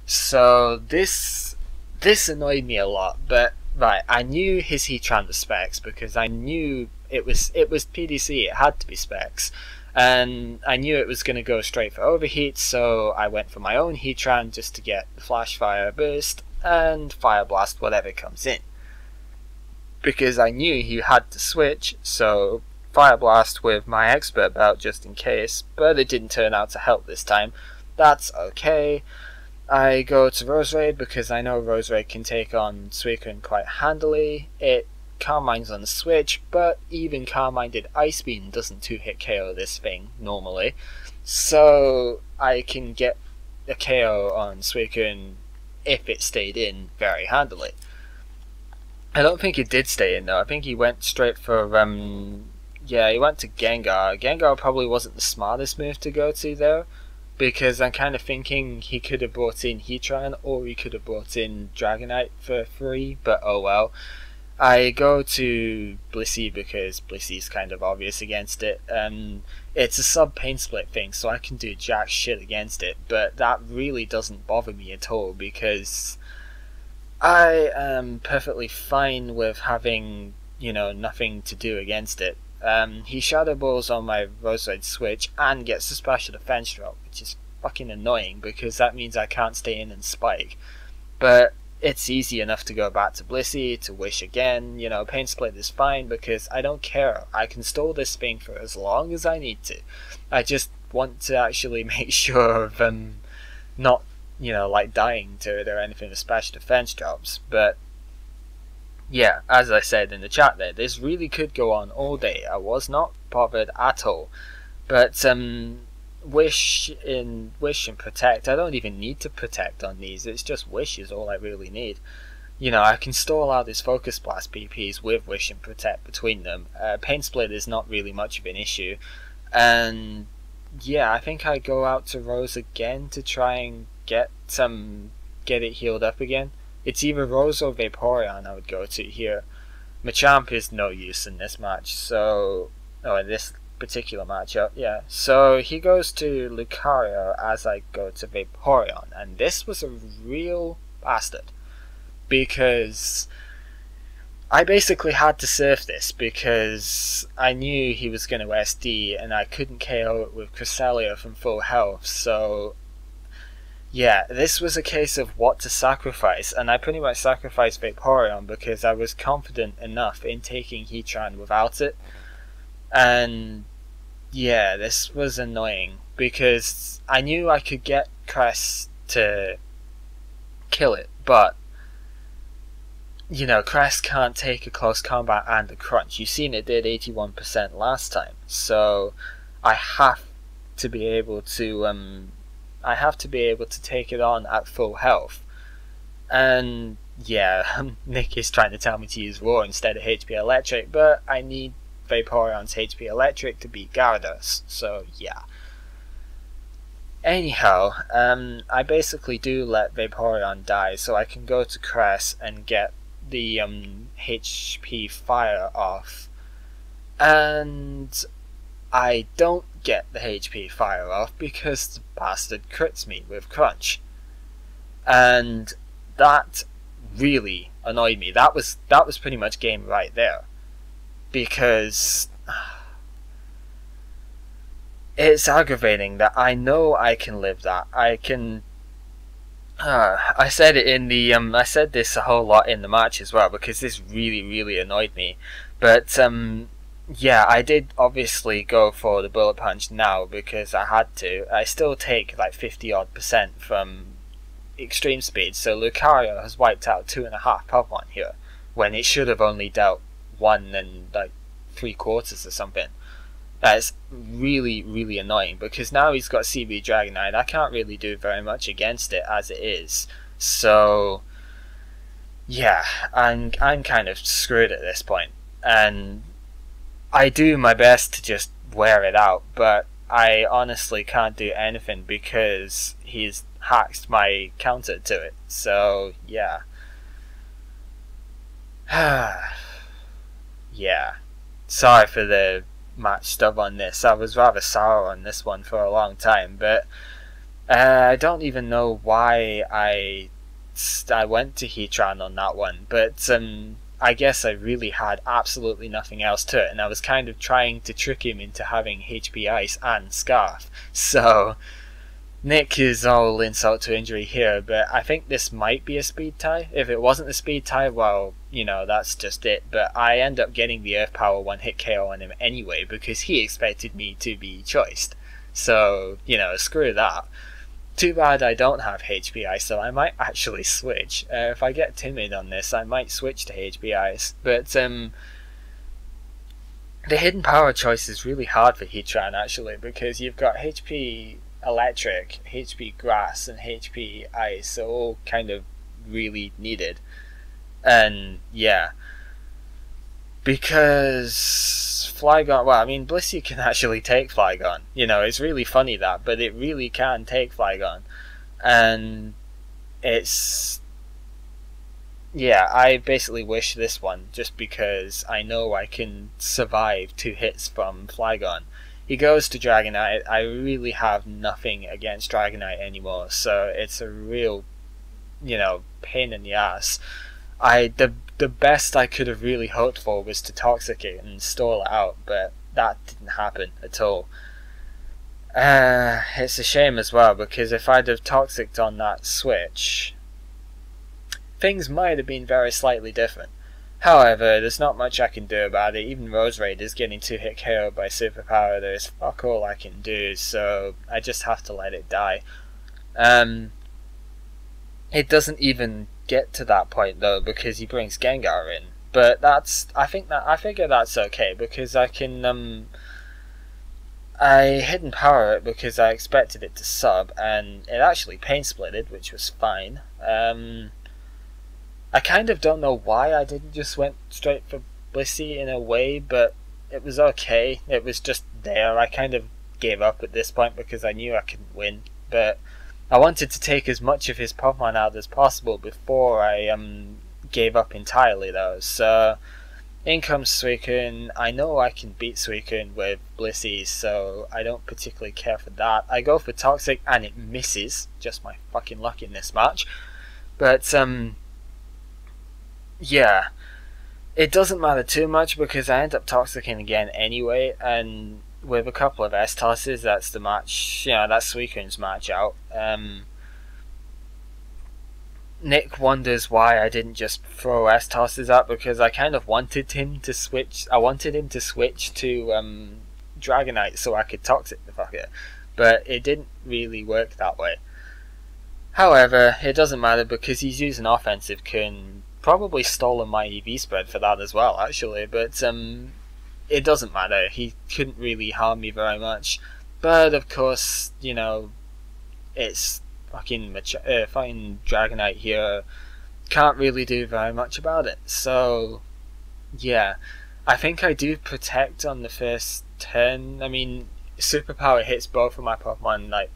So this annoyed me a lot, but right, I knew his Heatran was Specs because I knew it was PDC, it had to be Specs. And I knew it was going to go straight for overheat, so I went for my own Heatran just to get the Flash Fire Burst and Fire Blast whatever comes in. Because I knew he had to switch, so Fire Blast with my Expert Belt just in case, but it didn't turn out to help this time. That's okay. I go to Roserade because I know Roserade can take on Suicune quite handily. It Carmine's on the switch, but even Carmine did Ice Beam doesn't 2-hit KO this thing normally. So I can get a KO on Suicune if it stayed in very handily. I don't think it did stay in though. I think he went straight for yeah, he went to Gengar. Gengar probably wasn't the smartest move to go to there, because I'm kind of thinking he could have brought in Heatran or he could have brought in Dragonite for free, but oh well. I go to Blissey because Blissey's kind of obvious against it. It's a sub pain split thing, so I can do jack shit against it, but that really doesn't bother me at all because I am perfectly fine with having, you know, nothing to do against it. He Shadow Balls on my Roserade switch and gets a special defense drop, which is fucking annoying because that means I can't stay in and spike. But it's easy enough to go back to Blissey, to wish again, you know, Pain Split is fine because I don't care. I can stall this thing for as long as I need to. I just want to actually make sure of not, you know, like dying to it or anything with special defense drops. But yeah, as I said in the chat there, this really could go on all day. I was not bothered at all. But Wish and Protect, I don't even need to Protect on these, it's just Wish is all I really need. You know, I can stall out his Focus Blast PPs with Wish and Protect between them. Pain Split is not really much of an issue. And yeah, I think I go out to Rose again to try and get it healed up again. It's either Rose or Vaporeon I would go to here. Machamp is no use in this match, so... oh, in this particular matchup, yeah. So he goes to Lucario as I go to Vaporeon, and this was a real bastard because I basically had to surf this because I knew he was going to SD and I couldn't KO it with Cresselia from full health, so yeah, this was a case of what to sacrifice, and I pretty much sacrificed Vaporeon because I was confident enough in taking Heatran without it. And yeah, this was annoying because I knew I could get Cress to kill it, but you know, Cress can't take a close combat and a crunch. You've seen it did 81% last time, so I have to be able to take it on at full health. And yeah, Nick is trying to tell me to use Roar instead of HP Electric, but I need Vaporeon's HP Electric to beat Gyarados, so yeah. Anyhow, I basically do let Vaporeon die so I can go to Cress and get the HP Fire off. And I don't get the HP Fire off because the bastard crits me with Crunch. And that really annoyed me. That was pretty much game right there. Because it's aggravating that I know I can live that. I can. I said it in the I said this a whole lot in the match as well because this really annoyed me. But yeah, I did obviously go for the Bullet Punch now because I had to. I still take like 50% from extreme speed, so Lucario has wiped out 2.5 Pokemon here when it should have only dealt 1 and like 3/4 or something. That's really annoying because now he's got CB Dragonite. I can't really do very much against it as it is. So yeah, I'm kind of screwed at this point. And I do my best to just wear it out, but I honestly can't do anything because he's hacked my counter to it. So yeah. Yeah. Sorry for the match stub on this. I was rather sour on this one for a long time, but I don't even know why I went to Heatran on that one, but I guess I really had absolutely nothing else to it, and I was kind of trying to trick him into having HP Ice and Scarf. So Nick is all insult to injury here, but I think this might be a speed tie. If it wasn't a speed tie, well, you know, that's just it. But I end up getting the Earth Power 1-hit KO on him anyway, because he expected me to be choiced. So, you know, screw that. Too bad I don't have HP Ice, so I might actually switch. If I get timid on this, I might switch to HP Ice. But the hidden power choice is really hard for Heatran, actually, because you've got HP Electric, HP Grass, and HP Ice, so all kind of really needed. And yeah, because Flygon, well, I mean, Blissey can actually take Flygon. You know, it's really funny that, but it really can take Flygon. And it's, yeah, I basically wish this one, just because I know I can survive 2 hits from Flygon. He goes to Dragonite. I really have nothing against Dragonite anymore, so it's a real, you know, pain in the ass. The best I could have really hoped for was to Toxic it and stall it out, but that didn't happen at all. It's a shame as well, because if I'd have Toxicked on that switch, things might have been very slightly different. However, there's not much I can do about it. Even Roserade is getting 2-hit KO by Superpower. There's fuck all I can do, so I just have to let it die. It doesn't even get to that point though, because he brings Gengar in. But I figure that's okay, because I can I hidden power it because I expected it to sub, and it actually pain splitted, which was fine. I kind of don't know why I didn't just went straight for Blissey in a way, but it was okay. It was just there. I kind of gave up at this point because I knew I couldn't win, but I wanted to take as much of his Pokemon out as possible before I gave up entirely though. So in comes Suicune. I know I can beat Suicune with Blissey, so I don't particularly care for that. I go for Toxic and it misses. Just my fucking luck in this match. But yeah, it doesn't matter too much because I end up Toxicing again anyway, and with a couple of S-tosses, that's the match, you know, that's Suicune's match out. Nick wonders why I didn't just throw S-tosses up, because I kind of wanted him to switch. I wanted him to switch to Dragonite so I could Toxic the fucker, but it didn't really work that way. However, it doesn't matter because he's using offensive Kun. Probably stolen my EV spread for that as well, actually, but it doesn't matter. He couldn't really harm me very much. But of course, you know, it's fucking Dragonite here. Can't really do very much about it. So yeah, I think I do protect on the first turn. I mean, Superpower hits both of my Pokemon like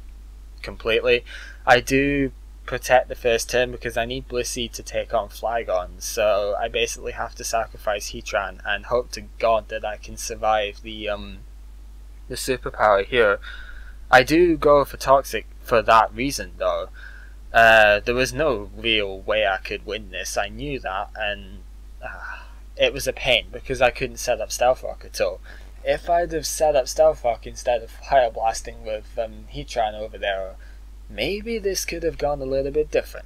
completely. I do protect the first turn because I need Blissey to take on Flygon, so I basically have to sacrifice Heatran and hope to God that I can survive the Superpower here. I do go for Toxic for that reason though. There was no real way I could win this, I knew that, and it was a pain because I couldn't set up Stealth Rock at all. If I'd have set up Stealth Rock instead of Fire Blasting with Heatran over there, maybe this could have gone a little bit different.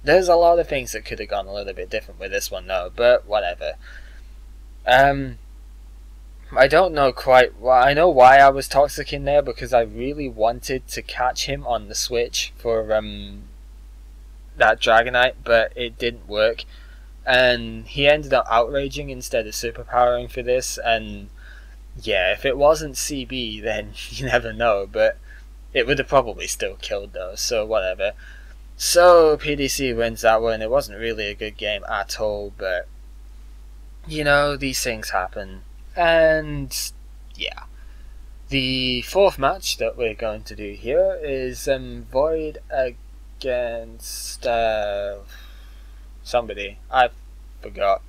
There's a lot of things that could have gone a little bit different with this one though, but whatever. I don't know quite why. I know why I was Toxic in there, because I really wanted to catch him on the switch for that Dragonite, but it didn't work. And he ended up outraging instead of superpowering for this, and yeah, if it wasn't CB then you never know, but it would have probably still killed though, so whatever. So PDC wins that one. It wasn't really a good game at all, but you know, these things happen. And yeah, the fourth match that we're going to do here is Void against somebody, I forgot.